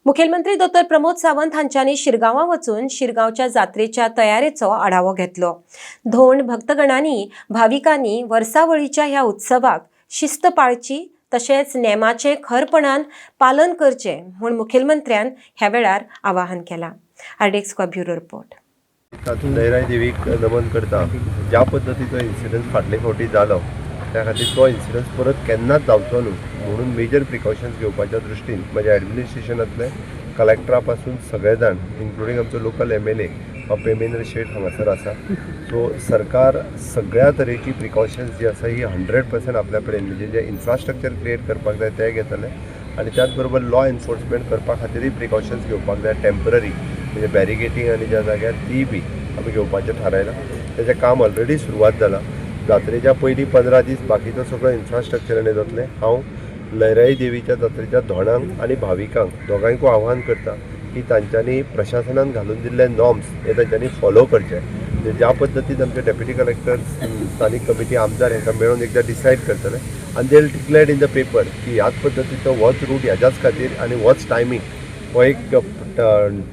मुखेलमंत्री डॉ. प्रमोद सावंत हांच्यांनी शिरगांवा वचून शिरगांवच्या जात्रेच्या तयारेचो आढावो घेतलो। धोंड भक्तगणांनी भाविकांनी वर्सावळीच्या ह्या उत्सवाक शिस्त पाळची तशेंच नेमाचें खरपणान पालन करचें म्हूण मुखेलमंत्र्यान ह्या वेळार आवाहन केलां। RDX bureau report. लयराई देवीक नमन करता। ज्या पद्दतीचो इन्सिडन्स फाटले फावटी जालो त्या खातीर तो इन्सिडन्स परत केन्नाच जावचो न्हू म्हणून मेजर प्रिकॉशन्स घेवपाच्या दृश्टीन म्हज्या एडमिनिस्ट्रेशनांतले कलेक्टरा पासून सगळे जाण इन्क्लुडींग आमचो लोकल MLA पेमेंद्र शेठ हांगासर आसा। सो सरकार सगळ्या तरेची प्रिकॉशन्स जी आसा ही 100% आपल्या कडेन म्हणजे जे इन्फ्रास्ट्रक्चर क्रिएट करपाक जाय ते घेतले आनी त्याच बरोबर लॉ एनफोर्समेंट करपा खातीरय प्रिकॉशन्स घेवपाक जाय टेम्पररी म्हणजे बॅरिगेटींग आनी ज्या जाग्यार ती बी आमी घेवपाचें थारायलां। तेजें काम ऑलरेडी सुरवात जाला। जात्रेच्या पयलीं 15 दीस बाकीचो सगळो इन्फ्रास्ट्रक्चरान जातलें। हांव लयराई देवीच्या जात्रेच्या धोंडांक आनी भाविकांक दोगांयकूय आव्हान करता की तांच्यांनी प्रशासनान घालून दिल्ले नॉर्म्स हे तांच्यांनी फॉलो करचे। ज्या पद्दतीन आमचे डेप्युटी कलेक्टर स्थानीक कमिटी आमदार हांकां मेळून एकदां डिसायड करतले आनी they will declared in the paper की ह्याच पद्दतीचो होच रूट ह्याच्याच खातीर आनी होच टायमींग हो एक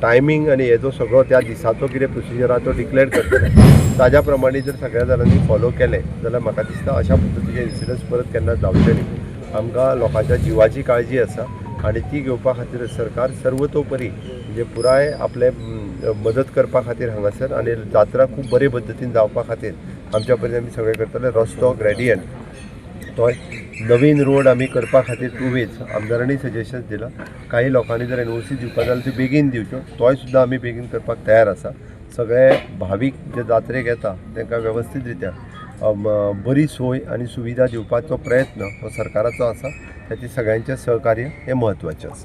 टायमींग आनी हेजो सगळो त्या दिसाचो कितें प्रोसिजर आहा तो डिक्लेअर करतले। ताज्या प्रमाणे जर सगळ्या जाणांनी फॉलो केलें जाल्यार म्हाका दिसता अशा पद्दतीचे इन्सिडन्स परत केन्ना जावचे न्ही। आमकां लोकांच्या जिवाची काळजी आसा आनी ती घेवपा खातीर सरकार सर्वतोपरी म्हणजे पुराय आपले मदत करपा खातीर हांगासर आनी जात्रा खूब बरे पद्दतीन जावपा खातीर आमच्या परीन आमी सगळे करतले। रस्तो ग्रेडियंट तो नवीन रोड आमी करपा खातीर टू वेज आमदारांनी सजेशन्स दिला। काही लोकांनी जर NOC दिवपा जाल्यार त्यो बेगीन दिवच्यो तोय सुद्दां आमी बेगीन करपाक तयार आसा। सगळे भावीक जे जात्रेक येता तांकां वेवस्थीत रित्या बरी सोय आनी सुविधा दिवपाचो प्रयत्न हो सरकाराचो आसा। त्याची सगळ्यांचें सहकार्य हे म्हत्वाचें आसा।